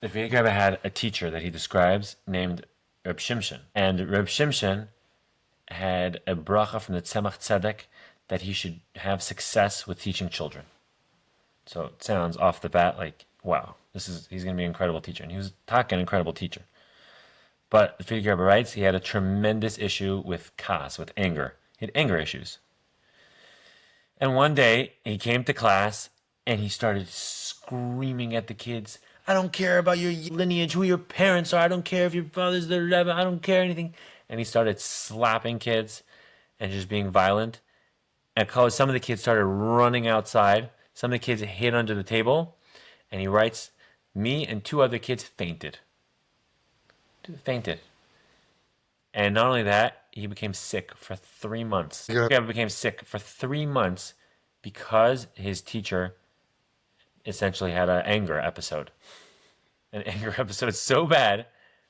The Frierdiker Rebbe had a teacher that he describes named Reb Shimshon. And Reb Shimshon had a bracha from the Tzemach Tzedek that he should have success with teaching children. So it sounds off the bat like, wow, he's going to be an incredible teacher. And he was an incredible teacher. But the Frierdiker Rebbe writes he had a tremendous issue with kas, with anger. He had anger issues. And one day he came to class and he started screaming at the kids, I don't care about your lineage, who your parents are. I don't care if your father's the Rebbe. I don't care anything. And he started slapping kids and just being violent. And some of the kids started running outside. Some of the kids hid under the table. And he writes, me and two other kids fainted. And not only that, he became sick for 3 months. He became sick for 3 months because his teacher essentially had an anger episode. An anger episode so bad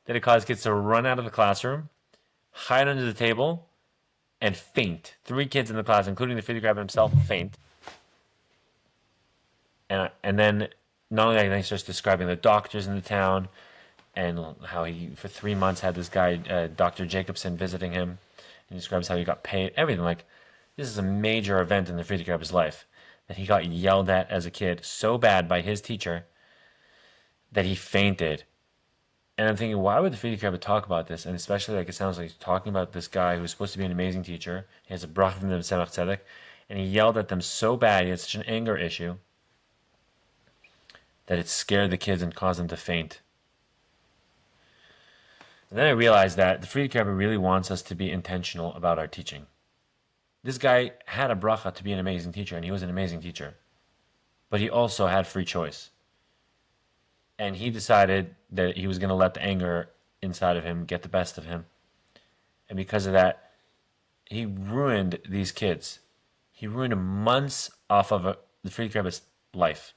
that it caused kids to run out of the classroom, hide under the table, and faint. 3 kids in the class, including the Frierdiker Rebbe himself, faint. And then not only that, he starts describing the doctors in the town and how he, for 3 months, had this guy, Dr. Jacobson, visiting him. He describes how he got paid, everything. Like, this is a major event in the Frierdiker Rebbe's life, that he got yelled at as a kid so bad by his teacher that he fainted. And I'm thinking, why would the Frierdiker Rebbe talk about this? And especially, like, it sounds like he's talking about this guy who's supposed to be an amazing teacher. He has a bracha from the Tzemach Tzedek, and he yelled at them so bad, he had such an anger issue, that it scared the kids and caused them to faint. And then I realized that the Frierdiker Rebbe really wants us to be intentional about our teaching. This guy had a bracha to be an amazing teacher, and he was an amazing teacher. But he also had free choice. And he decided that he was going to let the anger inside of him get the best of him. And because of that, he ruined these kids. He ruined months off of the Frierdiker Rebbe's life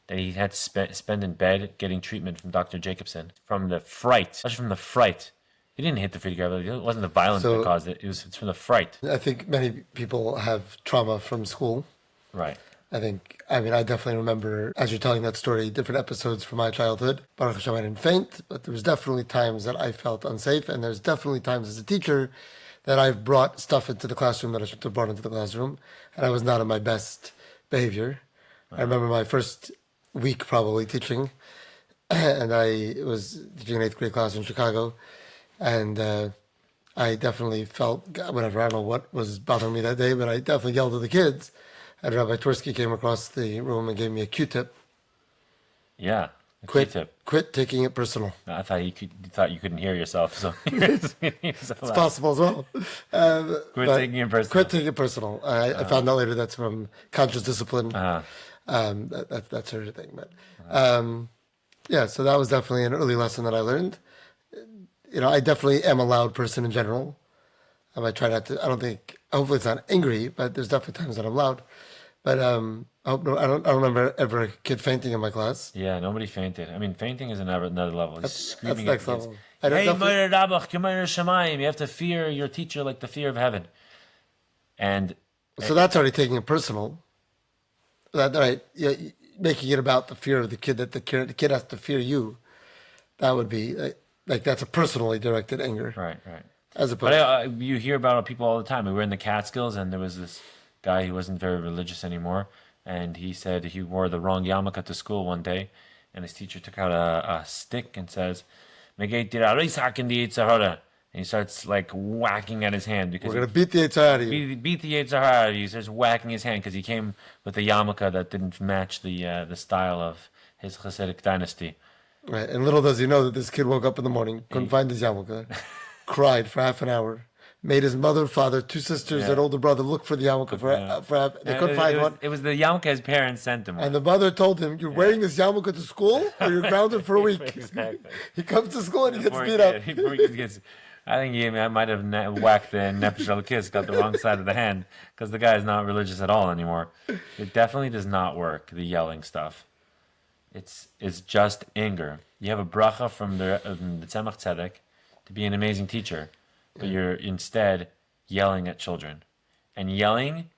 that he had to spend in bed getting treatment from Dr. Jacobson from the fright, especially from the fright. He didn't hit the Frierdiker Rebbe. It wasn't the violence that caused it. It's from the fright. I think many people have trauma from school. Right. I definitely remember, as you're telling that story, different episodes from my childhood. Baruch Hashem, I didn't faint, but there was definitely times that I felt unsafe, and there's definitely times as a teacher that I've brought stuff into the classroom that I should have brought into the classroom, and I was not in my best behavior. Right. I remember my first week probably teaching, and I was teaching an 8th grade class in Chicago, and I definitely felt, whatever, I don't know what was bothering me that day, but I definitely yelled at the kids. And Rabbi Twersky came across the room and gave me a Q-tip. Yeah, Q-tip. Quit taking it personal. I thought you couldn't hear yourself, so it's possible as well. Quit taking it personal. Quit taking it personal. I found out later that's from conscious discipline. That sort of thing. But so that was definitely an early lesson that I learned. I definitely am a loud person in general. I try not to. Hopefully it's not angry, but there's definitely times that I'm loud. But I don't remember ever a kid fainting in my class. Yeah, nobody fainted. I mean, fainting is another level. He's screaming that's at kids. Level. You have to fear your teacher like the fear of heaven. And so that's already taking it personal. Right? Yeah, making it about the fear of the kid, that the kid has to fear you. That would be like that's a personally directed anger. Right. As opposed, but you hear about people all the time. We were in the Catskills, and there was this guy who wasn't very religious anymore, and he said he wore the wrong yarmulke to school one day, and his teacher took out a stick and says, and he starts like whacking at his hand because we're gonna beat the Yetzer Hara out of you. Beat the Yetzer Hara out of you. He starts whacking his hand because he came with a yarmulke that didn't match the style of his Hasidic dynasty. Right, and little does he know that this kid woke up in the morning, couldn't find his yarmulke, cried for half an hour, made his mother, father, 2 sisters, and older brother look for the yarmulke for half. They couldn't find one. It was the yarmulke his parents sent him. And the mother told him, "You're wearing this yarmulke to school, or you're grounded for a week." Exactly. He comes to school and he gets beat up. I think he might have whacked the Nefesh Elokis, got the wrong side of the hand, because the guy is not religious at all anymore. It definitely does not work, the yelling stuff. It's just anger. You have a bracha from the Tzemach Tzedek to be an amazing teacher, but you're instead yelling at children. And yelling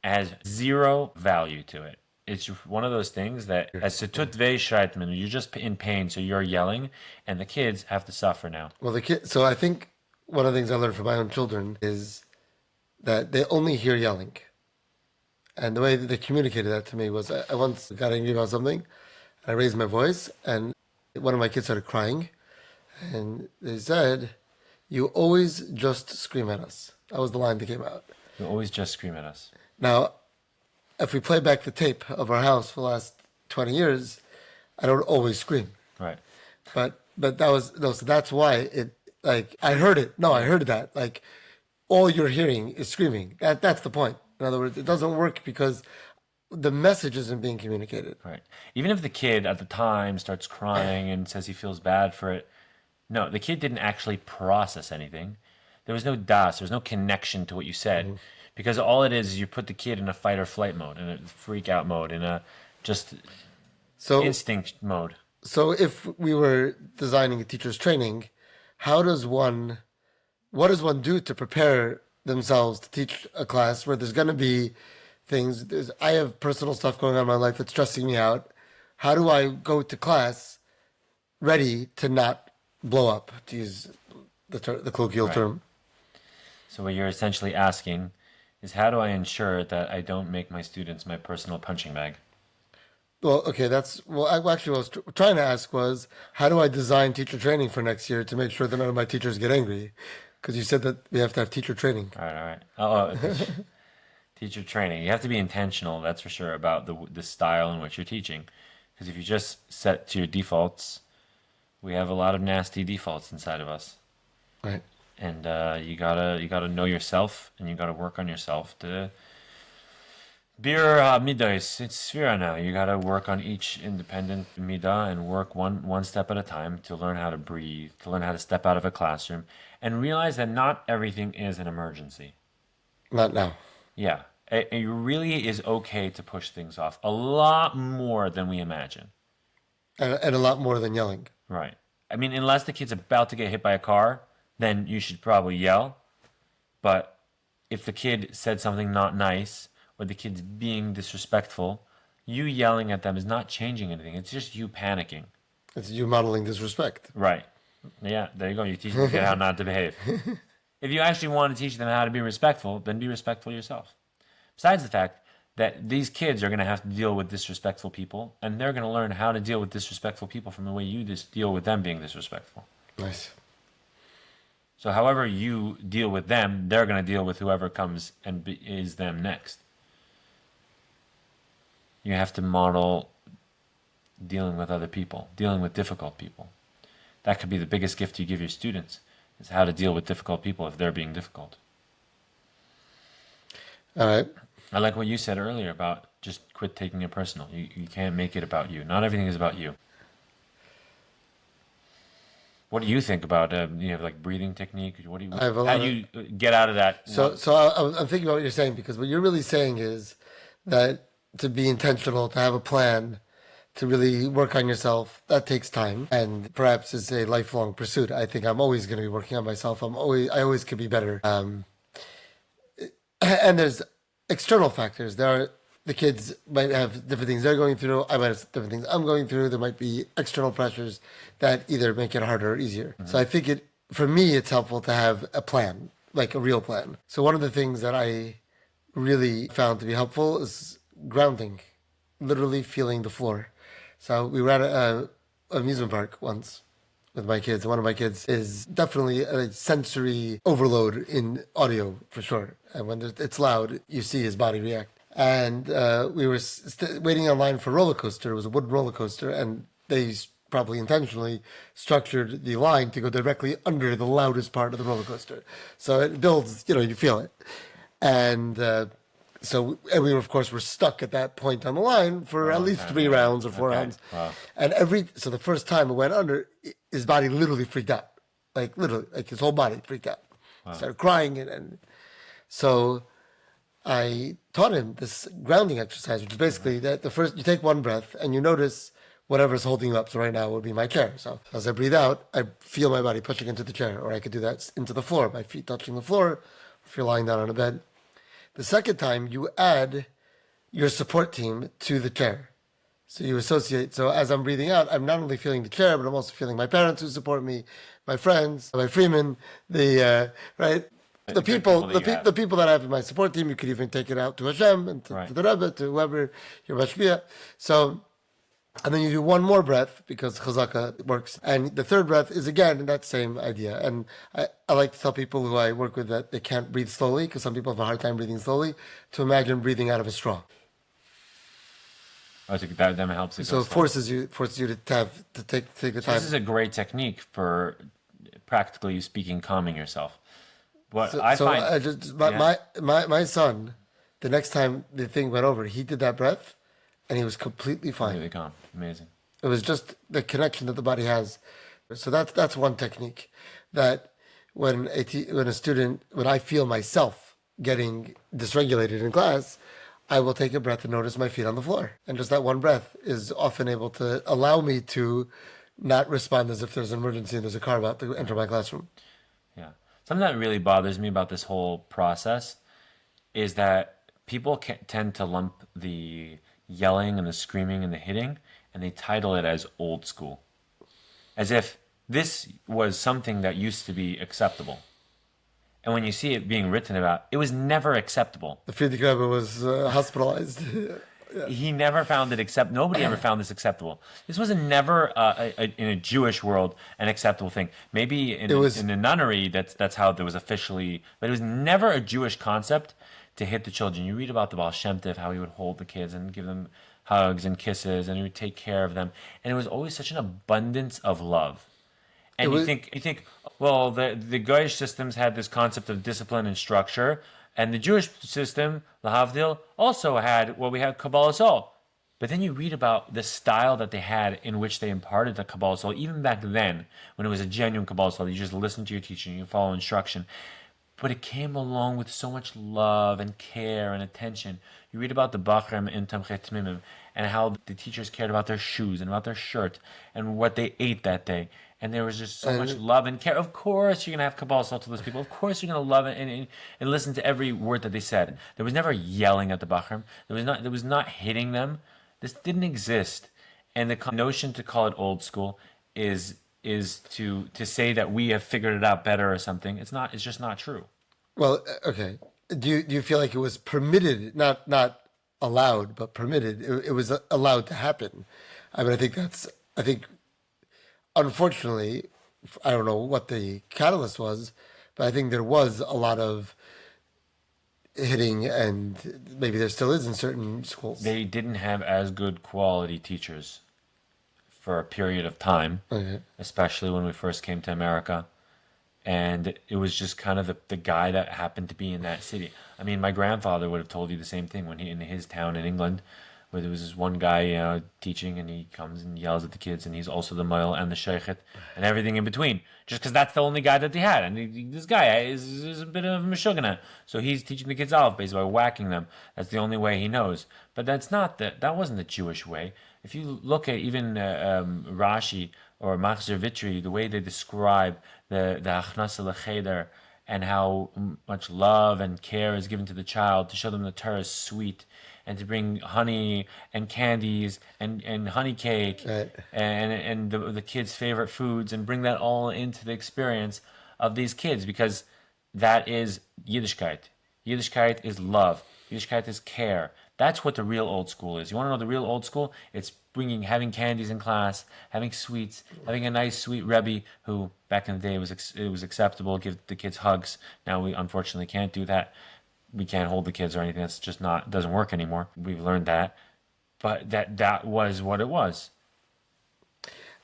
has zero value to it. it's one of those things that as tut vei shreitman, you're just in pain, so you're yelling, and the kids have to suffer now. Well, so I think one of the things I learned from my own children is that they only hear yelling. And the way that they communicated that to me was I once got angry about something. I raised my voice, and one of my kids started crying. And they said, "You always just scream at us." That was the line that came out. You always just scream at us. Now, if we play back the tape of our house for the last 20 years, I don't always scream. Right. But that was, no, so that's why it, like, I heard it. No, I heard that. Like, all you're hearing is screaming. That's the point. In other words, it doesn't work because the message isn't being communicated. Right. Even if the kid at the time starts crying and says he feels bad for it, no, the kid didn't actually process anything. There was no das, there was no connection to what you said. Because all it is you put the kid in a fight or flight mode, in a freak out mode, in a just instinct mode. So if we were designing a teacher's training, what does one do to prepare themselves to teach a class where there's going to be things, I have personal stuff going on in my life that's stressing me out. How do I go to class ready to not blow up, to use the colloquial term? So what you're essentially asking is, how do I ensure that I don't make my students my personal punching bag? Well, okay, what I was trying to ask was, how do I design teacher training for next year to make sure that none of my teachers get angry? Because you said that we have to have teacher training. All right. Oh, teacher training. You have to be intentional, that's for sure, about the style in which you're teaching. Because if you just set to your defaults, we have a lot of nasty defaults inside of us. Right. And you gotta know yourself, and you gotta work on yourself to bir midas. It's sphera now. You gotta work on each independent midah and work one step at a time to learn how to breathe, to learn how to step out of a classroom, and realize that not everything is an emergency. Not now. Yeah, it really is okay to push things off a lot more than we imagine. And a lot more than yelling. Right. I mean, unless the kid's about to get hit by a car, then you should probably yell. But if the kid said something not nice, or the kid's being disrespectful, you yelling at them is not changing anything. It's just you panicking. It's you modeling disrespect. Right. Yeah, there you go. You teach them how not to behave. If you actually want to teach them how to be respectful, then be respectful yourself. Besides the fact that these kids are going to have to deal with disrespectful people, and they're going to learn how to deal with disrespectful people from the way you just deal with them being disrespectful. Nice. So however you deal with them, they're going to deal with whoever comes and is them next. You have to model dealing with other people, dealing with difficult people. That could be the biggest gift you give your students, is how to deal with difficult people if they're being difficult. All right. I like what you said earlier about just quit taking it personal. You can't make it about you. Not everything is about you. What do you think about like breathing technique? How do you get out of that? So I'm thinking about what you're saying, because what you're really saying is that to be intentional, to have a plan, to really work on yourself, that takes time, and perhaps it's a lifelong pursuit. I think I'm always going to be working on myself. I always could be better. And there's external factors. The kids might have different things they're going through. I might have different things I'm going through. There might be external pressures that either make it harder or easier. Mm-hmm. So I think for me, it's helpful to have a plan, like a real plan. So one of the things that I really found to be helpful is grounding, literally feeling the floor. So we were at an amusement park once with my kids. One of my kids is definitely a sensory overload in audio, for sure. And when it's loud, you see his body react. And we were waiting in line for a roller coaster. It was a wooden roller coaster, and they probably intentionally structured the line to go directly under the loudest part of the roller coaster. So it builds, you feel it. And and we, of course, were stuck at that point on the line for at least 3 rounds or 4 rounds. Wow. And so the first time it went under, his body literally freaked out. Like his whole body freaked out. Wow. Started crying. And so I taught him this grounding exercise, which is basically that you take one breath and you notice whatever's holding you up. So right now it would be my chair. So as I breathe out, I feel my body pushing into the chair, or I could do that into the floor, my feet touching the floor, if you're lying down on a bed. The second time you add your support team to the chair. So you associate. So as I'm breathing out, I'm not only feeling the chair, but I'm also feeling my parents who support me, my friends, my Freeman, right. The people, the people that I have in my support team, you could even take it out to Hashem and to the Rebbe, to whoever your mashpia. So, and then you do one more breath because chazaka works, and the third breath is again that same idea. And I like to tell people who I work with that they can't breathe slowly because some people have a hard time breathing slowly, to imagine breathing out of a straw. Oh, that helps. So it forces you to take the time. This is a great technique for, practically speaking, calming yourself. What I find, my son, the next time the thing went over, he did that breath, and he was completely fine. Completely calm, amazing. It was just the connection that the body has. So that's one technique. That when I feel myself getting dysregulated in class, I will take a breath and notice my feet on the floor. And just that one breath is often able to allow me to not respond as if there's an emergency and there's a car about to enter my classroom. Yeah. Something that really bothers me about this whole process is that people tend to lump the yelling and the screaming and the hitting, and they title it as old school. As if this was something that used to be acceptable. And when you see it being written about, it was never acceptable. The Friedrich Rebbe was hospitalized. Yeah. He never found it nobody ever found this acceptable. This was never in a Jewish world an acceptable thing. Maybe in the nunnery that's how it was officially, but it was never a Jewish concept to hit the children. You read about the Baal Shem Tov, how he would hold the kids and give them hugs and kisses, and he would take care of them, and it was always such an abundance of love. And you think, well, the Goyish systems had this concept of discipline and structure, and the Jewish system, Lahavdil, also had what we had Kabbalah Sol. But then you read about the style that they had in which they imparted the Kabbalah Sol, even back then, when it was a genuine Kabbalah Sol. You just listen to your teacher, you follow instruction. But it came along with so much love and care and attention. You read about the Bachrim in Tamchet Tmimim, and how the teachers cared about their shoes and about their shirt and what they ate that day. And there was just so much love and care. Of course you're going to have Kabbalah Sol to those people. Of course you're going to love it and listen to every word that they said. There was never yelling at the Bachrim. There was not hitting them. This didn't exist. And the notion to call it old school is to say that we have figured it out better or something. It's just not true. Well, okay. Do you feel like it was permitted, not allowed, but permitted? It was allowed to happen. I mean, I think unfortunately, I don't know what the catalyst was, but I think there was a lot of hitting, and maybe there still is in certain schools. They didn't have as good quality teachers for a period of time, especially when we first came to America. And it was just kind of the guy that happened to be in that city. I mean, my grandfather would have told you the same thing when he in his town in England, where there was this one guy teaching, and he comes and yells at the kids, and he's also the moil and the sheikhet and everything in between, just because that's the only guy that they had. And this guy is a bit of a meshugana, so he's teaching the kids Aleph basically by whacking them. That's the only way he knows. But that wasn't the Jewish way. If you look at even Rashi or Machzer Vitri, the way they describe the Achnasa L'Cheder and how much love and care is given to the child to show them the Torah is sweet, and to bring honey and candies and honey cake and the kids' favorite foods, and bring that all into the experience of these kids, because that is Yiddishkeit. Yiddishkeit is love. Yiddishkeit is care. That's what the real old school is. You want to know the real old school? It's having candies in class, having sweets, having a nice sweet Rebbe who back in the day it was acceptable, give the kids hugs. Now we unfortunately can't do that. We can't hold the kids or anything. That's just doesn't work anymore. We've learned that. But that was what it was.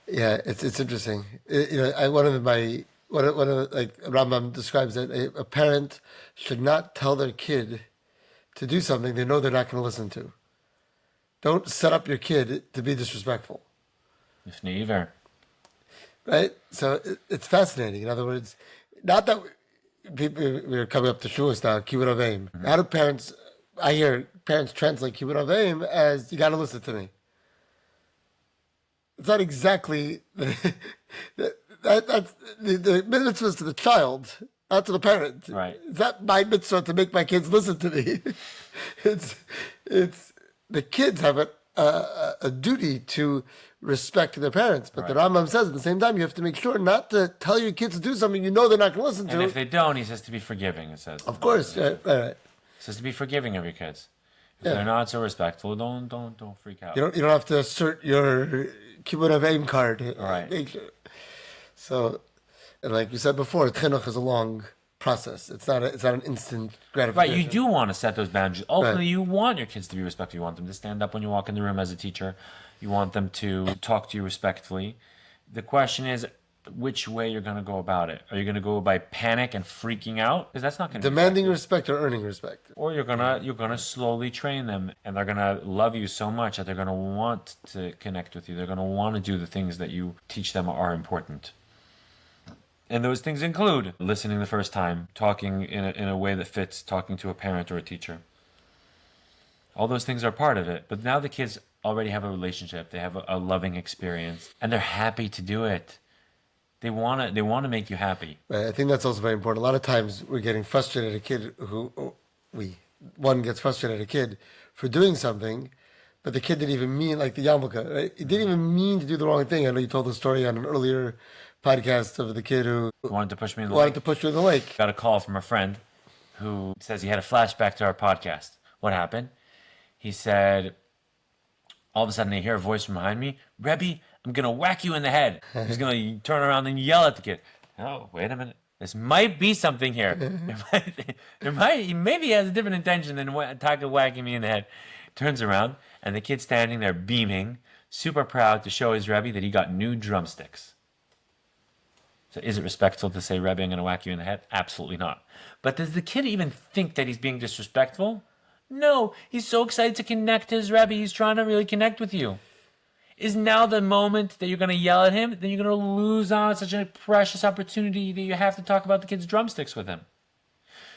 Yeah, it's interesting. One of like Rambam describes that a parent should not tell their kid to do something they know they're not going to listen to. Don't set up your kid to be disrespectful. If neighbor. Right? So it's fascinating. In other words, not that we're coming up to Shuas now, Kibbud Aveim. Mm-hmm. How do parents, I hear parents translate Kibbud Aveim as, you got to listen to me. It's not exactly, that's the mitzvah to the child, not to the parent. Right. It's not my mitzvah to make my kids listen to me. the kids have a duty to respect their parents. But the Rambam says at the same time, you have to make sure not to tell your kids to do something you know they're not going to listen And to. if they don't, he says to be forgiving, it says. Of course, right. He says to be forgiving of your kids. If they're not so respectful, don't freak out. You don't have to assert your Kibbutz of aim card. Right. So, and like you said before, chinuch is a long process. It's not an instant gratification. Right, you do want to set those boundaries. Ultimately, you want your kids to be respectful. You want them to stand up when you walk in the room as a teacher. You want them to talk to you respectfully. The question is which way you're going to go about it. Are you going to go by panic and freaking out? Because that's not going to demanding respect or earning respect. Or you're gonna slowly train them, and they're gonna love you so much that they're gonna want to connect with you. They're gonna want to do the things that you teach them are important. And those things include listening the first time, talking in a way that fits, talking to a parent or a teacher. All those things are part of it. But now the kids already have a relationship. They have a loving experience, and they're happy to do it. They want to make you happy. Right. I think that's also very important. A lot of times we're getting frustrated at a kid one gets frustrated at a kid for doing something, but the kid didn't even mean, like the yarmulke, right? He didn't even mean to do the wrong thing. I know you told the story on an earlier podcast of the kid who wanted to push me in the wanted lake. to push you in the lake. Got a call from a friend who says he had a flashback to our podcast. What happened? He said, all of a sudden I hear a voice from behind me, Rabbi, I'm going to whack you in the head. He's going to turn around and yell at the kid. Oh, wait a minute. This might be something here. Maybe he has a different intention than Taka whacking me in the head. Turns around, and the kid's standing there beaming, super proud to show his Rebbe that he got new drumsticks. So is it respectful to say, Rebbe, I'm going to whack you in the head? Absolutely not. But does the kid even think that he's being disrespectful? No, he's so excited to connect to his Rebbe. He's trying to really connect with you. Is now the moment that you're going to yell at him? Then you're going to lose out on such a precious opportunity that you have to talk about the kid's drumsticks with him.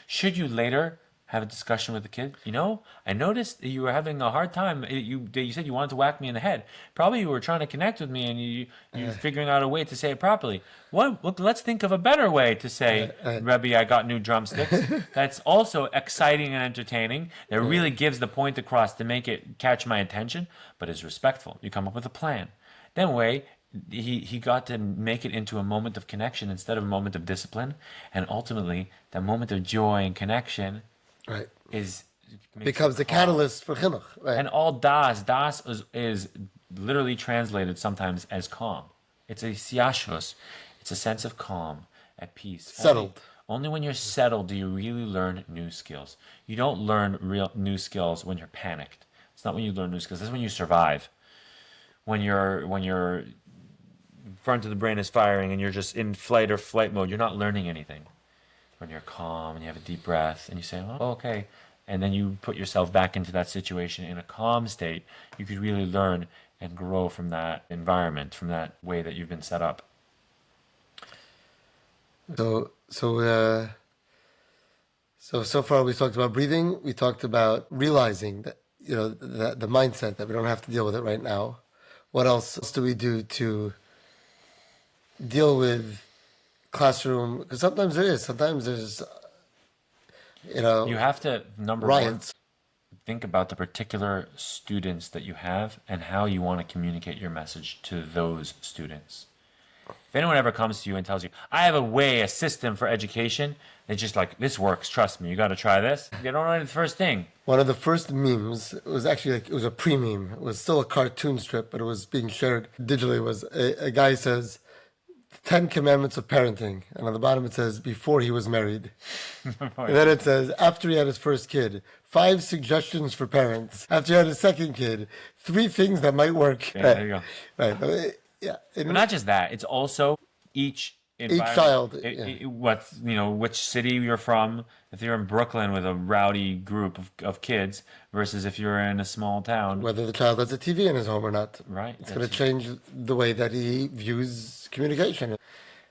Should you later have a discussion with the kid? You know, I noticed that you were having a hard time. You said you wanted to whack me in the head. Probably you were trying to connect with me and you're figuring out a way to say it properly. Look, let's think of a better way to say, Rebbe, I got new drumsticks. That's also exciting and entertaining. That really gives the point across to make it catch my attention, but is respectful. You come up with a plan. That way, he got to make it into a moment of connection instead of a moment of discipline. And ultimately, that moment of joy and connection becomes the catalyst for chinuch. Right. And all das is literally translated sometimes as calm. It's a siyashvus. It's a sense of calm, at peace. Settled. Only when you're settled do you really learn new skills. You don't learn real new skills when you're panicked. It's not when you learn new skills. That's when you survive. When your front of the brain is firing and you're just in flight or flight mode, you're not learning anything. When you're calm and you have a deep breath and you say, oh, okay, and then you put yourself back into that situation in a calm state, you could really learn and grow from that environment, from that way that you've been set up. So far we talked about breathing. We talked about realizing that, the mindset that we don't have to deal with it right now. What else do we do to deal with classroom? Because sometimes there's, you have to, number riots. one, think about the particular students that you have and how you want to communicate your message to those students. If anyone ever comes to you and tells you, I have a system for education, they're just like, this works, trust me, you got to try this. They don't know the first thing. One of the first memes, it was actually it was a pre-meme. It was still a cartoon strip, but it was being shared digitally. It was a guy says, 10 Commandments of Parenting. And on the bottom it says, before he was married. And then it says, after he had his first kid, 5 suggestions for parents. After he had his second kid, 3 things that might work. Yeah, there you go. Right. Yeah. But not just that, it's also each child. Which city you're from. If you're in Brooklyn with a rowdy group of kids versus if you're in a small town. Whether the child has a TV in his home or not. Right. It's going to change the way that he views communication.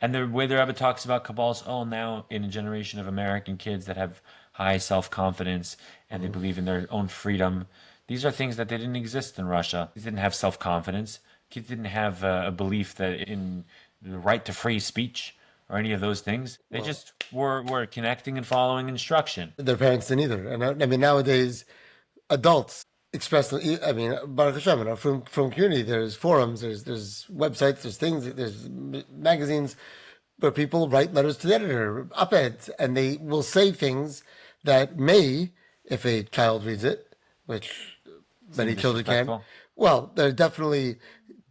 And the way the Rabbi talks about Kabbalah's, now in a generation of American kids that have high self-confidence and they believe in their own freedom. These are things that they didn't exist in Russia. They didn't have self-confidence. Kids didn't have a belief that in the right to free speech or any of those things. They just were connecting and following instruction. Their parents didn't either. And I mean, nowadays, adults express. I mean, Baruch Hashem, in our from community, there's forums, there's websites, there's things, there's magazines where people write letters to the editor, op-eds, and they will say things that may, if a child reads it, which many children can, disrespectful. well, they're definitely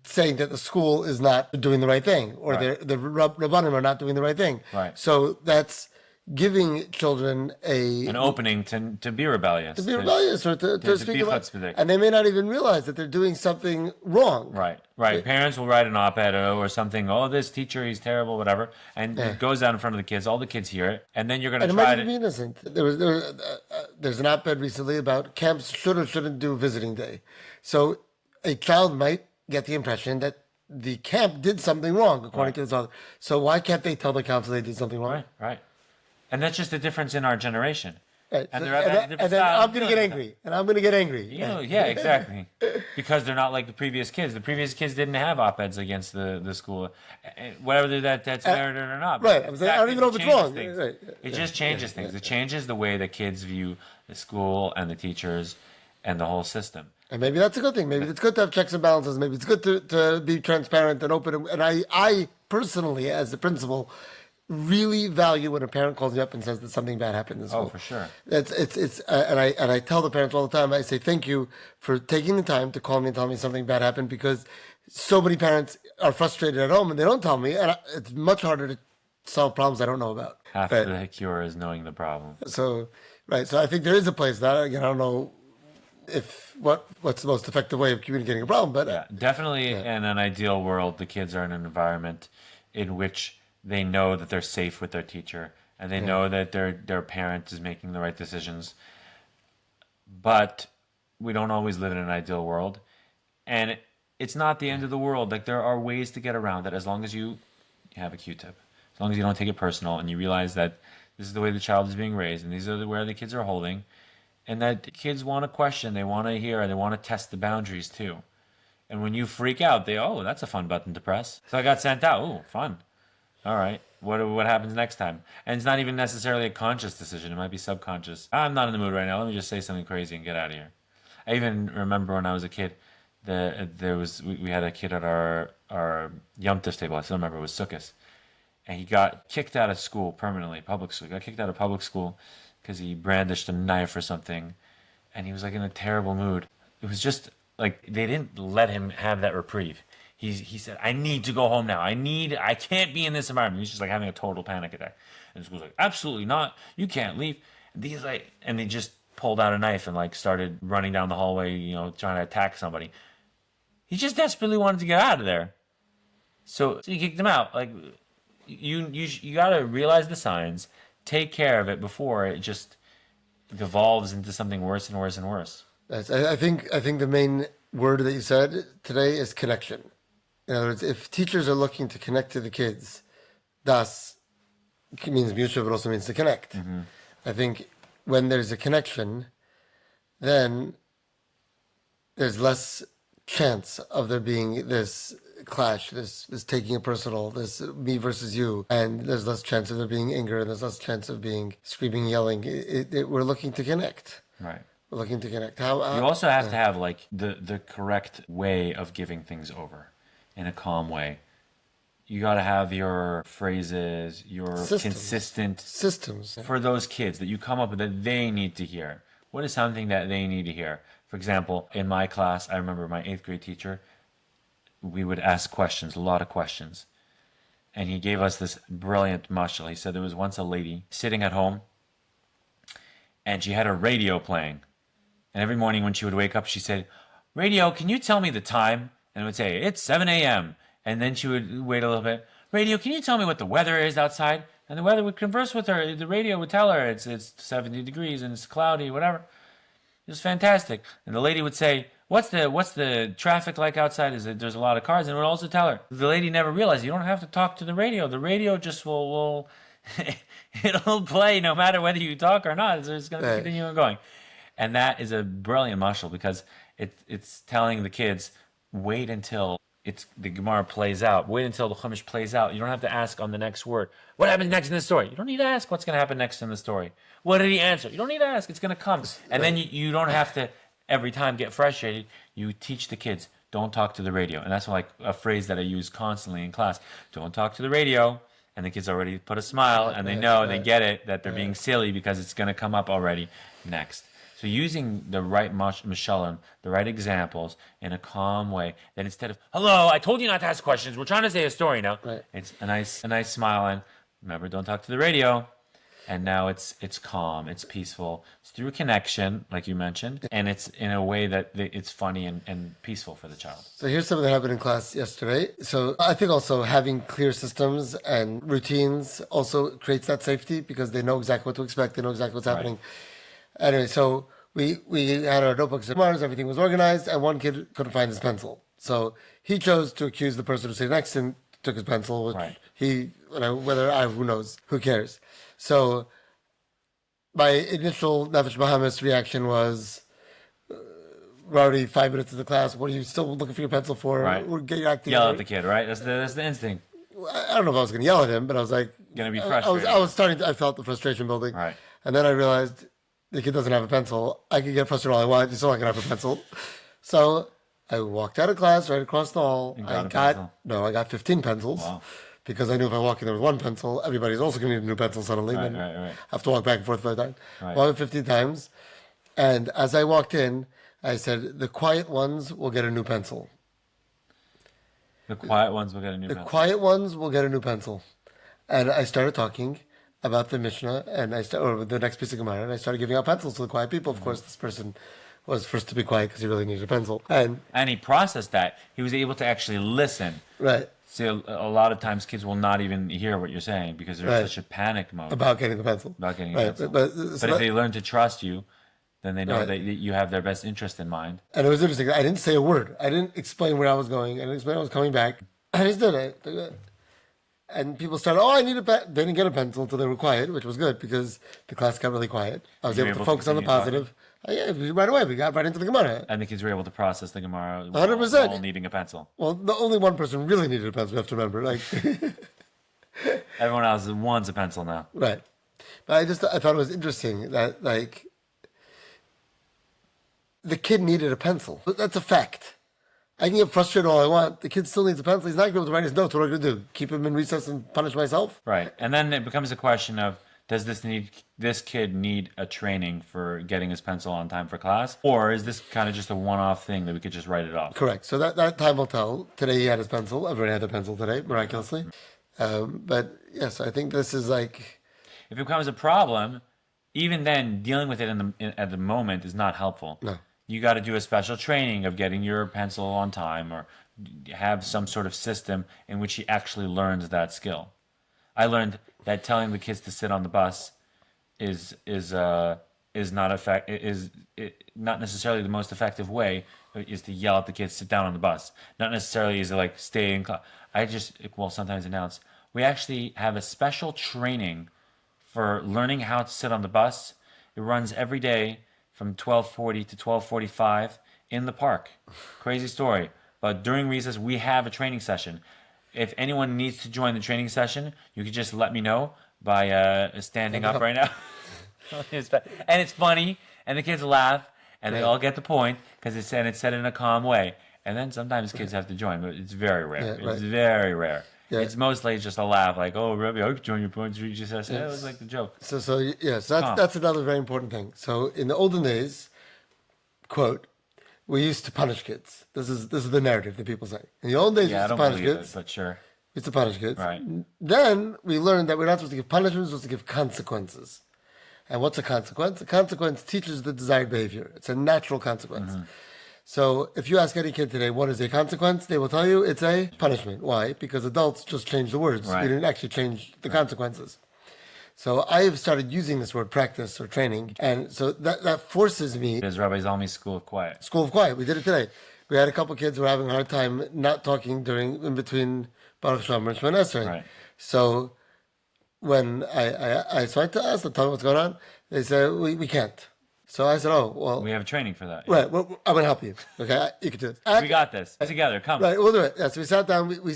saying that the school is not doing the right thing, or Right. the rabbanim are not doing the right thing. Right. So that's giving children An opening to be rebellious. to be rebellious or to speak be about, chutzpahdik. and they may not even realize that they're doing something wrong. Right, right. Parents will write an op-ed or something. Oh, this teacher, he's terrible, whatever, and it goes out in front of the kids. All the kids hear it, and then you're going And to it try might to. even be innocent. There's an op-ed recently about camps should or shouldn't do visiting day. So a child might get the impression that the camp did something wrong according to this author. So why can't they tell the counselor they did something wrong? Right, right. And that's just the difference in our generation. Right. And So- they're at a different and then style I'm of going to doing get it. angry, and I'm going to get angry. You know, yeah, exactly. Because they're not like the previous kids. The previous kids didn't have op-eds against the school, whether that's merited or not. right, I'm saying, I don't even know if it's changes wrong. things. Right, It just changes things. It changes the way that kids view the school and the teachers and the whole system. And maybe that's a good thing. Maybe it's good to have checks and balances. Maybe it's good to be transparent and open. And I personally, as the principal, really value when a parent calls me up and says that something bad happened in school. For sure. And I tell the parents all the time. I say thank you for taking the time to call me and tell me something bad happened, because so many parents are frustrated at home and they don't tell me, and it's much harder to solve problems I don't know about. Half Right. the cure is knowing the problem. So I think there is a place for that. Again, I don't know if what's the most effective way of communicating a problem, but Yeah, definitely in an ideal world, the kids are in an environment in which they know that they're safe with their teacher and they know that their parent is making the right decisions. But we don't always live in an ideal world. And it's not the end of the world. Like, there are ways to get around it as long as you have a Q-tip. As long as you don't take it personal and you realize that this is the way the child is being raised and these are where the kids are holding. And that kids want to question, they want to hear, they want to test the boundaries too. And when you freak out, oh, that's a fun button to press. So I got sent out. Oh, fun. All right. What happens next time? And it's not even necessarily a conscious decision. It might be subconscious. I'm not in the mood right now. Let me just say something crazy and get out of here. I even remember when I was a kid, we had a kid at our Yom Tov table. I still remember it was Sukkot. And he got kicked out of school permanently, public school. He got kicked out of public school because he brandished a knife or something. And he was like in a terrible mood. It was just like they didn't let him have that reprieve. He said, I need to go home now. I can't be in this environment. He's just like having a total panic attack. And the school's like, absolutely not. You can't leave. And they just pulled out a knife and like started running down the hallway, trying to attack somebody. He just desperately wanted to get out of there. So he kicked him out. Like, you got to realize the signs, take care of it before it just devolves into something worse and worse and worse. Yes, I think the main word that you said today is connection. In other words, if teachers are looking to connect to the kids, das means mutual, but also means to connect. Mm-hmm. I think when there's a connection, then there's less chance of there being this clash, this taking it personal, this me versus you, and there's less chance of there being anger, and there's less chance of being screaming, yelling. We're looking to connect. Right. We're looking to connect. You also have to have like the correct way of giving things over in a calm way. You got to have your phrases, your consistent systems for those kids that you come up with that they need to hear. What is something that they need to hear? For example, in my class, I remember my 8th grade teacher, we would ask questions, a lot of questions. And he gave us this brilliant mashal. He said there was once a lady sitting at home and she had a radio playing. And every morning when she would wake up, she said, radio, can you tell me the time? And it would say, it's 7 a.m. And then she would wait a little bit. Radio, can you tell me what the weather is outside? And the weather would converse with her. The radio would tell her it's 70 degrees and it's cloudy, whatever. It was fantastic. And the lady would say, what's the traffic like outside? There's a lot of cars? And it would also tell her. The lady never realized you don't have to talk to the radio. The radio just will it'll play no matter whether you talk or not. It's going to continue going. And that is a brilliant mashal because it's telling the kids, wait until the Gemara plays out. Wait until the Chumash plays out. You don't have to ask on the next word. What happens next in the story? You don't need to ask what's going to happen next in the story. What did he answer? You don't need to ask. It's going to come. And then you don't have to every time get frustrated, you teach the kids, don't talk to the radio. And that's like a phrase that I use constantly in class. Don't talk to the radio. And the kids already put a smile and they know, they get it, that they're being silly because it's going to come up already next. So using the right mashalim, the right examples in a calm way, that instead of, hello, I told you not to ask questions, we're trying to say a story now. Right. It's a nice smile and remember, don't talk to the radio. And now it's calm, it's peaceful. It's through a connection, like you mentioned, and it's in a way that it's funny and peaceful for the child. So here's something that happened in class yesterday. So I think also having clear systems and routines also creates that safety because they know exactly what to expect, they know exactly what's happening. Right. Anyway, so we had our notebooks and markers, everything was organized, and one kid couldn't find his pencil. So he chose to accuse the person who sat next to him, took his pencil, which who knows, who cares. So my initial Nefesh Bahamas reaction was, we're already 5 minutes into the class, what are you still looking for your pencil for? Right. We're getting back together. Yell at the kid, right? That's the instinct. I don't know if I was going to yell at him, but I was like... Going to be frustrated. I felt the frustration building. Right. And then I realized the kid doesn't have a pencil. I can get frustrated all I want, he's still not going to have a pencil. So I walked out of class right across the hall. I got 15 pencils. Wow. Because I knew if I walk in there with one pencil, everybody's also going to need a new pencil suddenly. Right. I have to walk back and forth 5 times. Right. Walked 15 times. And as I walked in, I said, the quiet ones will get a new pencil. The quiet ones will get a new pencil. The quiet ones will get a new pencil. And I started talking about the Mishnah or the next piece of Gemara, and I started giving out pencils to the quiet people. Of course, this person was first to be quiet because he really needed a pencil. And he processed that. He was able to actually listen. Right. So a lot of times kids will not even hear what you're saying because they're in such a panic mode. About getting the pencil. But if they learn to trust you, then they know that you have their best interest in mind. And it was interesting. I didn't say a word. I didn't explain where I was going. I didn't explain I was coming back. I just did it. And people started, I need a pencil. They didn't get a pencil until they were quiet, which was good because the class got really quiet. I was able to focus on the positive. Right away, we got right into the Gemara. And the kids were able to process the Gemara 100%. while needing a pencil. Well, the only one person really needed a pencil, you have to remember. Everyone else wants a pencil now. Right. But I thought it was interesting that, the kid needed a pencil. That's a fact. I can get frustrated all I want. The kid still needs a pencil. He's not going to be able to write his notes. What am I going to do? Keep him in recess and punish myself? Right. And then it becomes a question of, does this kid need a training for getting his pencil on time for class? Or is this kind of just a one-off thing that we could just write it off? Correct. So that time will tell. Today he had his pencil. Everyone had their pencil today, miraculously. But yes, I think this is If it becomes a problem, even then, dealing with it at the moment is not helpful. No. You got to do a special training of getting your pencil on time or have some sort of system in which he actually learns that skill. I learned that telling the kids to sit on the bus is not not necessarily the most effective way. Is to yell at the kids, sit down on the bus. Not necessarily is it stay in class. I just sometimes announce we actually have a special training for learning how to sit on the bus. It runs every day from 12:40 to 12:45 in the park. Crazy story. But during recess, we have a training session. If anyone needs to join the training session, you can just let me know by standing up right now. And it's funny, and the kids laugh, and they all get the point because it's said in a calm way. And then sometimes kids have to join, but it's very rare. It's very rare. Yeah. It's mostly just a laugh, Rabbi, I could join your points. You just said, it was like the joke. So that's another very important thing. So in the olden days, quote, we used to punish kids. This is the narrative that people say. In the old days, we used to punish kids. But sure. We used to punish kids. Right. Then we learned that we're not supposed to give punishments, we're supposed to give consequences. And what's a consequence? A consequence teaches the desired behavior. It's a natural consequence. Mm-hmm. So if you ask any kid today, what is a consequence? They will tell you it's a punishment. Why? Because adults just changed the words. Right. We didn't actually change the consequences. So I have started using this word practice or training. And so that forces me. It is Rabbi Zalmy's School of Quiet. School of Quiet. We did it today. We had a couple kids who were having a hard time not talking in between Baruch Shalom and Shemon Esrei. Right. So when I tried to ask them, tell me what's going on, they said, we can't. So I said, oh, well. We have training for that. Yeah. Right. Well, I'm going to help you. Okay. You can do it. We got this. Together. Come. Right. We'll do it. Yeah. So we sat down. We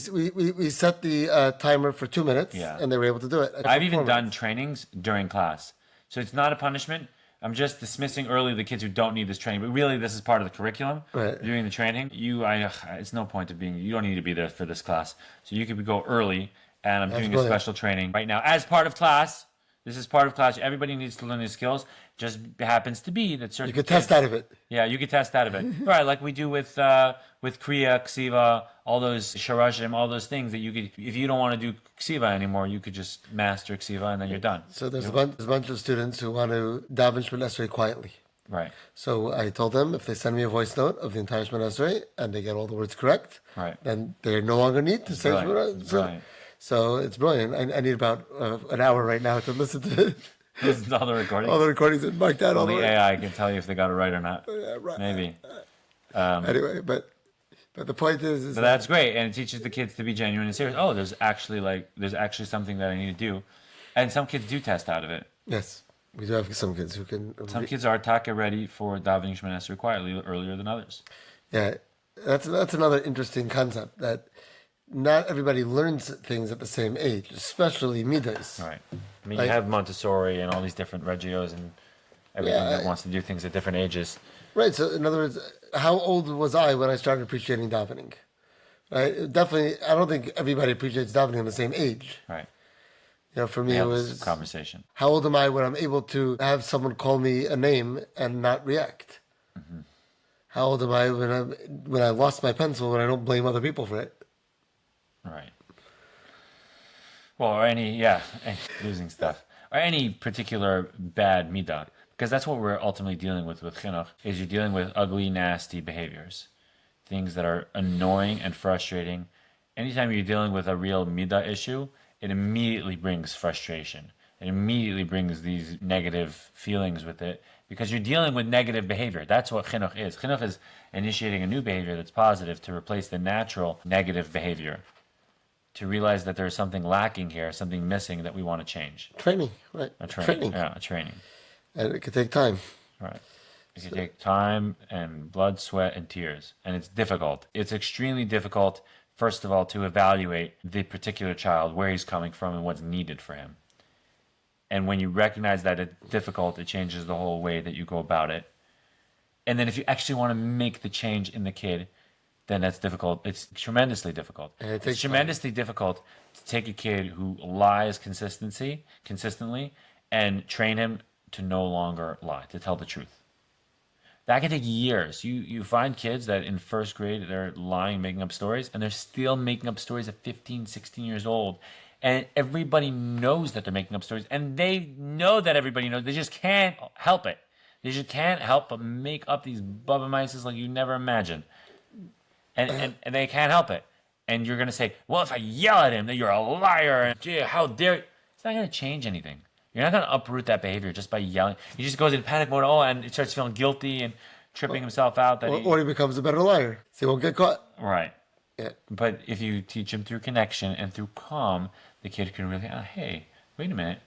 set the timer for 2 minutes. Yeah. And they were able to do it. I've even done trainings during class. So it's not a punishment. I'm just dismissing early the kids who don't need this training, but really this is part of the curriculum. Right. You're doing the training. It's no point of being. You don't need to be there for this class, so you could go early. And I'm doing brilliant. a special training right now as part of class. This is part of class. Everybody needs to learn these skills. Just happens to be that certain You could kids, test out of it. Yeah, you could test out of it. Right, like we do with Kriya, Ksiva, all those Sharashim, all those things that you could, if you don't want to do Ksiva anymore, you could just master Ksiva and then you're done. So there's a bunch of students who want to daven Shemon Esrei quietly. Right. So I told them if they send me a voice note of the entire Shemon Esrei and they get all the words correct, Right. then they no longer need to say Shemon Esrei. Brilliant. So it's brilliant. I need about an hour right now to listen to it. Listen to all the recordings. All the recordings and mark down all the Only way. AI can tell you if they got it right or not. Right. Maybe. Anyway, but the point is So that's great, and it teaches the kids to be genuine and serious. Oh, there's actually something that I need to do, and some kids do test out of it. yes, we do have some kids who can. Some kids are taka ready for davening Shemon Esrei quietly earlier than others. Yeah, that's another interesting concept that not everybody learns things at the same age, especially midas. Right. I mean, you have Montessori and all these different regios and everything that wants to do things at different ages. Right. So, in other words, how old was I when I started appreciating davening? Right. Definitely, I don't think everybody appreciates davening in the same age. Right. You know, for me, Yeah, it this was conversation. how old am I when I'm able to have someone call me a name and not react? Mm-hmm. How old am I when I lost my pencil when I don't blame other people for it? Right. Well, or losing stuff. Or any particular bad midah. Because that's what we're ultimately dealing with chinuch, is you're dealing with ugly, nasty behaviors. Things that are annoying and frustrating. Anytime you're dealing with a real midah issue, it immediately brings frustration. It immediately brings these negative feelings with it. Because you're dealing with negative behavior. That's what chinuch is. Chinuch is initiating a new behavior that's positive to replace the natural negative behavior. To realize that there's something lacking here, something missing that we want to change. Training, right? A training. Yeah, a training. And it could take time. Right. It can take time and blood, sweat, and tears. And it's difficult. It's extremely difficult, first of all, to evaluate the particular child, where he's coming from and what's needed for him. And when you recognize that it's difficult, it changes the whole way that you go about it. And then if you actually want to make the change in the kid, then that's difficult. It's tremendously difficult. It's tremendously difficult to take a kid who lies consistently and train him to no longer lie, to tell the truth. That can take years. You find kids that in first grade, they're lying, making up stories, and they're still making up stories at 15, 16 years old. And everybody knows that they're making up stories, and they know that everybody knows. They just can't help it. They just can't help but make up these bubba mices like you never imagined. And they can't help it. And you're going to say, well, if I yell at him, then you're a liar. And gee, how dare you? It's not going to change anything. You're not going to uproot that behavior just by yelling. He just goes into panic mode, and he starts feeling guilty and tripping himself out. Or he becomes a better liar. So he won't get caught. Right. Yeah. But if you teach him through connection and through calm, the kid can really, hey, wait a minute.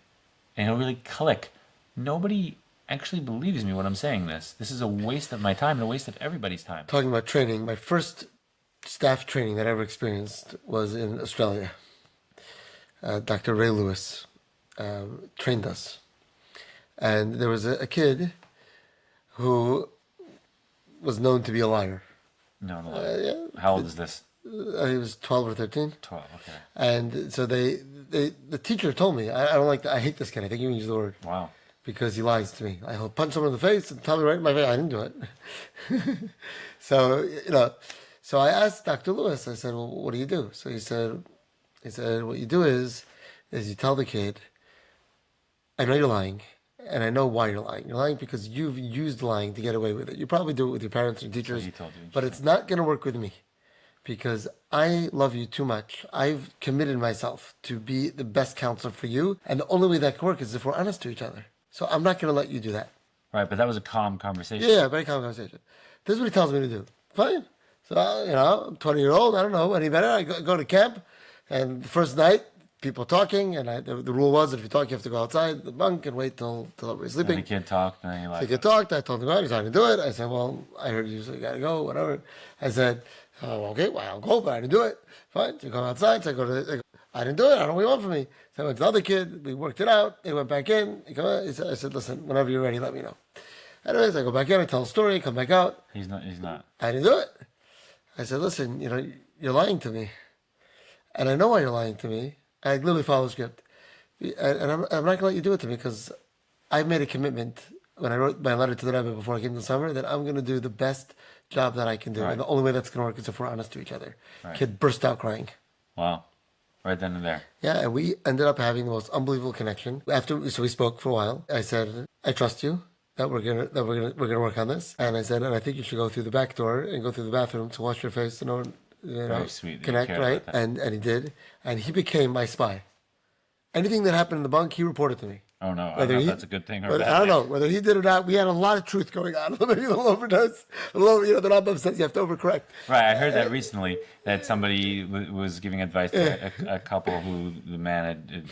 And he'll really click. Nobody actually believes me when I'm saying this. This is a waste of my time and a waste of everybody's time. Talking about training, my first staff training that I ever experienced was in Australia. Dr. Ray Lewis trained us. And there was a kid who was known to be a liar. No. How old is this? He was 12 or 13. 12, okay. And so the teacher told me, I don't like that. I hate this kid. I think you use the word. Wow. Because he lies to me. He'll punch someone in the face and tell me right in my face, I didn't do it. So I asked Dr. Lewis, I said, well, what do you do? So he said, what you do is you tell the kid, I know you're lying, and I know why you're lying. You're lying because you've used lying to get away with it. You probably do it with your parents and teachers, He told you. but it's not going to work with me because I love you too much. I've committed myself to be the best counselor for you, and the only way that can work is if we're honest to each other. So I'm not going to let you do that. Right, but that was a calm conversation. Yeah, very calm conversation. This is what he tells me to do. Fine. So, I'm 20-year-old. I don't know any better. I go to camp, and the first night, people talking, and the rule was that if you talk, you have to go outside the bunk and wait till everybody's sleeping. And the kid talked, and he So the kid talked. I told him, he's not going to do it. I said, well, I heard you, so you got to go, whatever. I said, oh, okay, well, I'll go, but I didn't do it. Fine. So you go outside. So I didn't do it. I don't know what you want from me. So I went to the other kid. We worked it out. He went back in. I said, listen, whenever you're ready, let me know. Anyways, I go back in. I tell a story. Come back out. He's not. He's not. I didn't do it. I said, listen, you're lying to me. And I know why you're lying to me. I literally follow the script. And I'm not going to let you do it to me because I made a commitment when I wrote my letter to the Rabbi before I came to summer that I'm going to do the best job that I can do. Right. And the only way that's going to work is if we're honest to each other. Right. Kid burst out crying. Wow. Right then and there. Yeah, and we ended up having the most unbelievable connection. So we spoke for a while. I said, I trust you that we're gonna work on this. And I said, and I think you should go through the back door and go through the bathroom to wash your face and Very sweet. connect, right? And he did. And he became my spy. Anything that happened in the bunk, he reported to me. Oh no, I don't know if that's a good thing or a bad I don't thing. know whether he did or not. We had a lot of truth going on. Maybe a little overdose. The Rambam says you have to overcorrect. Right, I heard that recently that somebody was giving advice to a couple who the man had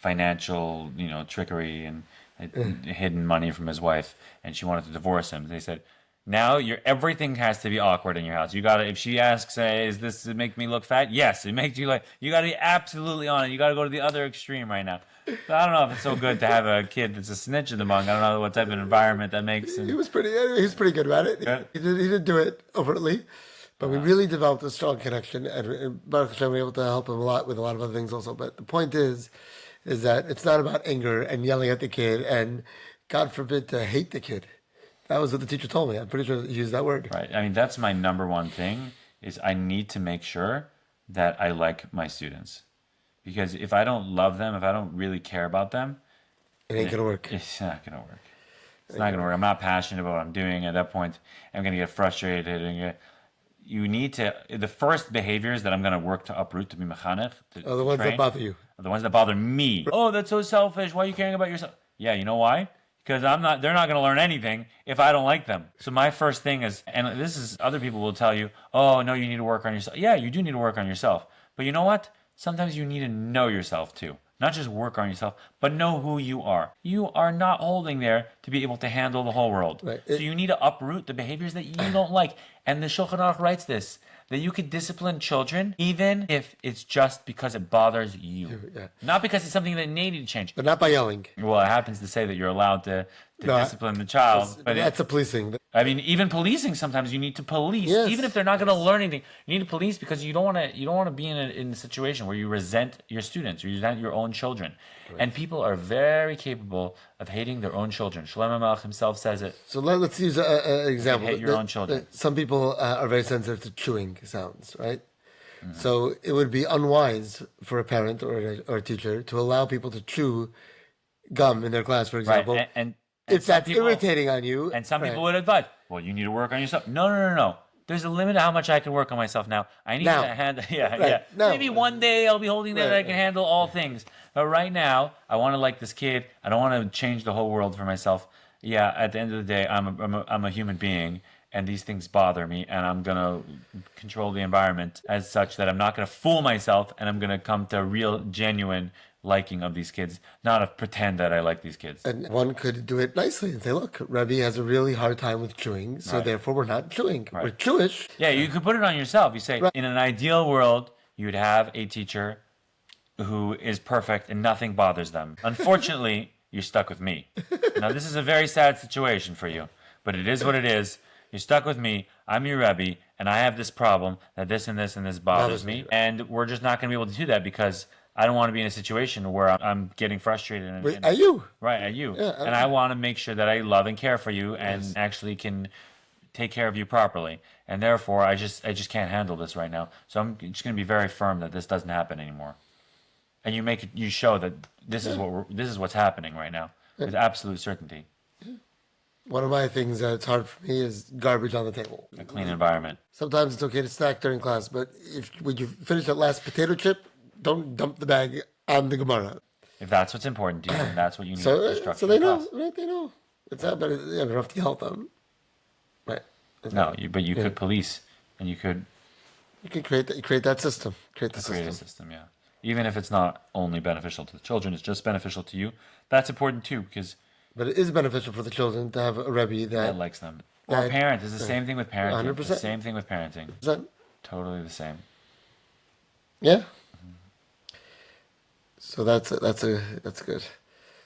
financial, trickery and had hidden money from his wife, and she wanted to divorce him. They said, now everything has to be awkward in your house. You gotta, if she asks, "Is this to make me look fat?" Yes, it makes you you gotta be absolutely on it. You gotta go to the other extreme right now. So I don't know if it's so good to have a kid that's a snitch in the bunk. I don't know what type of environment that makes him. He was pretty good about it. Good. He didn't do it overtly, but we really developed a strong connection, and Baruch Hashem, we were able to help him a lot with a lot of other things also. But the point is that it's not about anger and yelling at the kid and, God forbid, to hate the kid. That was what the teacher told me. I'm pretty sure he used that word. Right. I mean, that's my number one thing is I need to make sure that I like my students. Because if I don't love them, if I don't really care about them, It ain't going to work. it's not going to work. It's not going to work. I'm not passionate about what I'm doing. At that point, I'm going to get frustrated. You need to, the first behaviors that I'm going to work to uproot, to be mechanech, The ones that bother you. are the ones that bother me. Oh, that's so selfish. Why are you caring about yourself? Yeah, you know why? Because they're not going to learn anything if I don't like them. So my first thing is, and this is, other people will tell you, oh, no, you need to work on yourself. Yeah, you do need to work on yourself. But you know what? Sometimes you need to know yourself too. Not just work on yourself, but know who you are. You are not holding there to be able to handle the whole world. Right. So you need to uproot the behaviors that you don't like. And the Shulchan Aruch writes this, that you could discipline children even if it's just because it bothers you. Yeah. Not because it's something that they need to change. But not by yelling. Well, it happens to say that you're allowed to discipline the child. But That's a policing. I mean, even policing, sometimes you need to police, Yes. even if they're not going to learn anything. You need to police because you don't want to be in a situation where you resent your students or you resent your own children. Right. And people are very capable of hating their own children. Shlomo Melech himself says it. So let's use an example. Hate your own children. Some people are very sensitive to chewing sounds, right? Mm-hmm. So it would be unwise for a parent or a teacher to allow people to chew gum in their class, for example. Right. And if that's irritating on you. And some people would advise, well, you need to work on yourself. No. There's a limit to how much I can work on myself now. I need to handle, No. Maybe one day I'll be holding that I can handle all things. But right now, I want to like this kid. I don't want to change the whole world for myself. Yeah, at the end of the day, I'm a human being, and these things bother me, and I'm going to control the environment as such that I'm not going to fool myself, and I'm going to come to a real, genuine liking of these kids, not to pretend that I like these kids. And one could do it nicely and say, look, Rabbi has a really hard time with chewing, so therefore we're not chewing. Right. We're Jewish. Yeah, you could put it on yourself. You say, in an ideal world, you'd have a teacher who is perfect and nothing bothers them. Unfortunately, you're stuck with me. Now, this is a very sad situation for you, but it is what it is. You're stuck with me. I'm your Rebbe, and I have this problem that this and this and this bothers me. And we're just not going to be able to do that because I don't want to be in a situation where I'm getting frustrated. At you. Right, at you. Yeah, and I want to make sure that I love and care for you and actually can take care of you properly. And therefore, I just can't handle this right now. So I'm just going to be very firm that this doesn't happen anymore. And you show that this is what's happening right now with absolute certainty. One of my things that's hard for me is garbage on the table. A clean environment. Sometimes it's okay to snack during class, but when you finish that last potato chip, don't dump the bag on the Gemara. If that's what's important to you, then that's what you need to structure. So they know, right? They know. It's not better. You don't have to help them, right? No, but you could police, and you could create that system. Create a system, yeah. Even if it's not only beneficial to the children, it's just beneficial to you. That's important too, because. But it is beneficial for the children to have a Rebbe that likes them. Or a parent. It's the same thing with parenting. 100%. It's the same thing with parenting. 100%. Totally the same. Yeah. So that's good.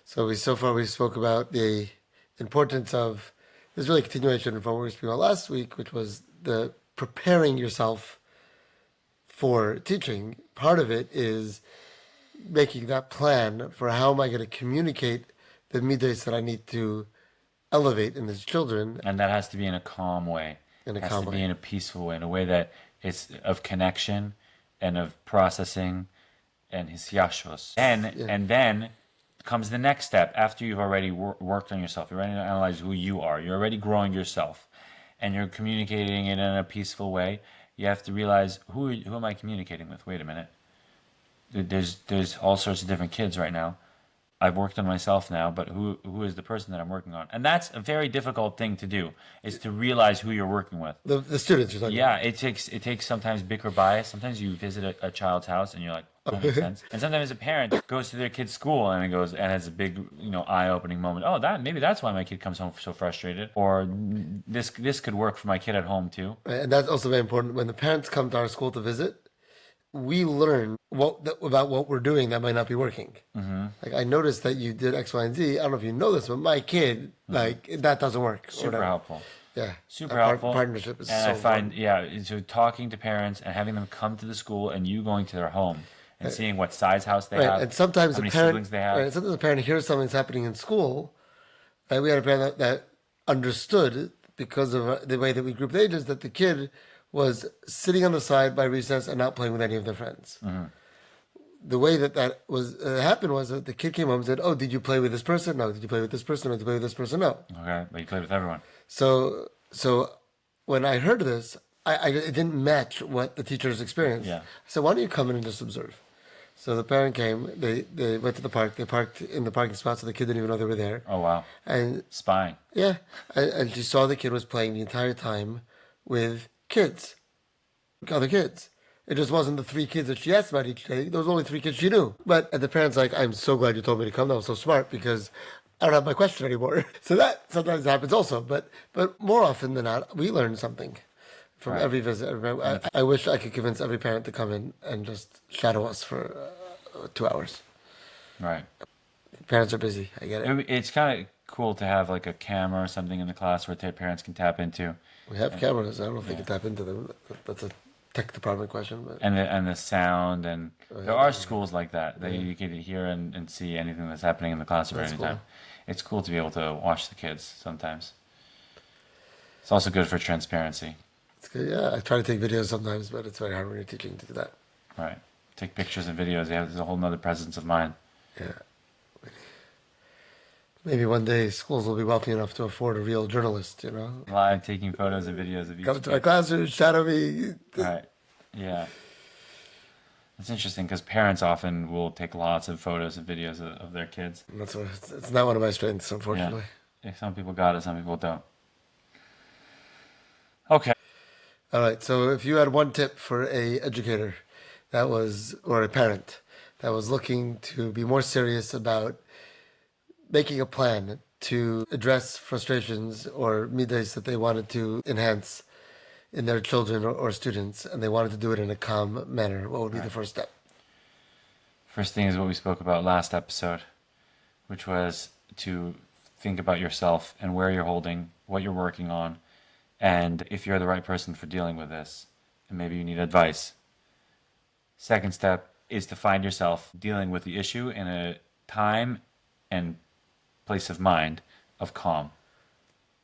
So far we spoke about the importance of, this is really a continuation from what we were speaking about last week, which was the preparing yourself for teaching. Part of it is making that plan for how am I going to communicate the middays that I need to elevate in these children And that has to be in a calm way. in a It has calm to be way. in a peaceful way, in a way that it's of connection and of processing and hisyashvos. And then comes the next step after you've already worked on yourself. You're ready to analyze who you are. You're already growing yourself, and you're communicating it in a peaceful way. You have to realize who am I communicating with? Wait a minute. There's all sorts of different kids right now. I've worked on myself now, but who is the person that I'm working on? And that's a very difficult thing to do, is to realize who you're working with. The students you're talking Yeah, about. it takes sometimes bicker bias. Sometimes you visit a child's house and you're like, that makes sense. And sometimes a parent goes to their kid's school and it goes and has a big, eye-opening moment. Oh, maybe that's why my kid comes home so frustrated. Or this could work for my kid at home too. Right? And that's also very important. When the parents come to our school to visit, we learn about what we're doing that might not be working. Mm-hmm. Like, I noticed that you did X, Y, and Z. I don't know if you know this, but my kid, like, that doesn't work. or Super whatever. helpful. Yeah. Super That helpful. partnership is and so I find, important. so talking to parents and having them come to the school and you going to their home and seeing what size house they have, And sometimes how a many parent, siblings they have. right, sometimes a parent hears something's happening in school. Right? We had a parent that understood, because of the way that we grouped ages, that the kid was sitting on the side by recess and not playing with any of their friends. Mm-hmm. The way that was happened was that the kid came home and said, "Oh, did you play with this person? No. Did you play with this person? No. Did you play with this person? No." Okay, but you played with everyone. So when I heard this, it didn't match what the teachers experienced. Yeah. I said, "Why don't you come in and just observe?" So the parent came. They went to the park. They parked in the parking spot, so the kid didn't even know they were there. Oh, wow. And Spying. yeah, and she saw the kid was playing the entire time with kids, other kids. It just wasn't the three kids that she asked about each day. There was only three kids she knew. But the parents like, "I'm so glad you told me to come. That was so smart, because I don't have my question anymore." So that sometimes happens also. But more often than not, we learn something from Right. every visit. I wish I could convince every parent to come in and just shadow us for 2 hours. Right. Parents are busy. I get it. It's kind of cool to have like a camera or something in the class where parents can tap into. We have cameras. I don't know if they can tap into them. That's a tech department question. But And the sound, and there are schools like that you can hear and see anything that's happening in the classroom at any cool. time. It's cool to be able to watch the kids sometimes. It's also good for transparency. it's good. Yeah, I try to take videos sometimes, but it's very hard when you're teaching to do that. Right. Take pictures and videos. There's a whole nother presence of mind. Yeah. Maybe one day schools will be wealthy enough to afford a real journalist, Live taking photos and videos of each Come to my kid. classroom, shadow me. Right. Yeah. It's interesting because parents often will take lots of photos and videos of their kids. And it's not one of my strengths, Yeah. unfortunately. Some people got it, some people don't. Okay. All right. So if you had one tip for a educator or a parent that was looking to be more serious about making a plan to address frustrations or middays that they wanted to enhance in their children or students, and they wanted to do it in a calm manner, what would be the first step? First thing is what we spoke about last episode, which was to think about yourself and where you're holding, what you're working on, and if you're the right person for dealing with this, and maybe you need advice. Second step is to find yourself dealing with the issue in a time and place of mind of calm,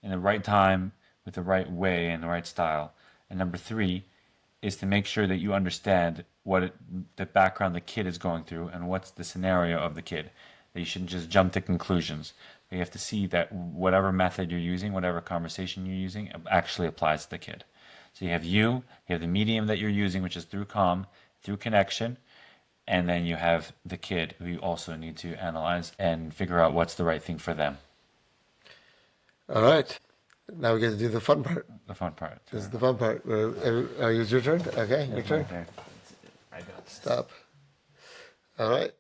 in the right time, with the right way and the right style. And number three is to make sure that you understand the background the kid is going through and what's the scenario of the kid. That you shouldn't just jump to conclusions. You have to see that whatever method you're using, whatever conversation you're using, actually applies to the kid. So you have the medium that you're using, which is through calm, through connection, and then you have the kid who you also need to analyze and figure out what's the right thing for them. All right. Now we get to do the fun part. The fun part. This is the fun part. It's your turn? Okay, your turn. I got this. Stop. All right.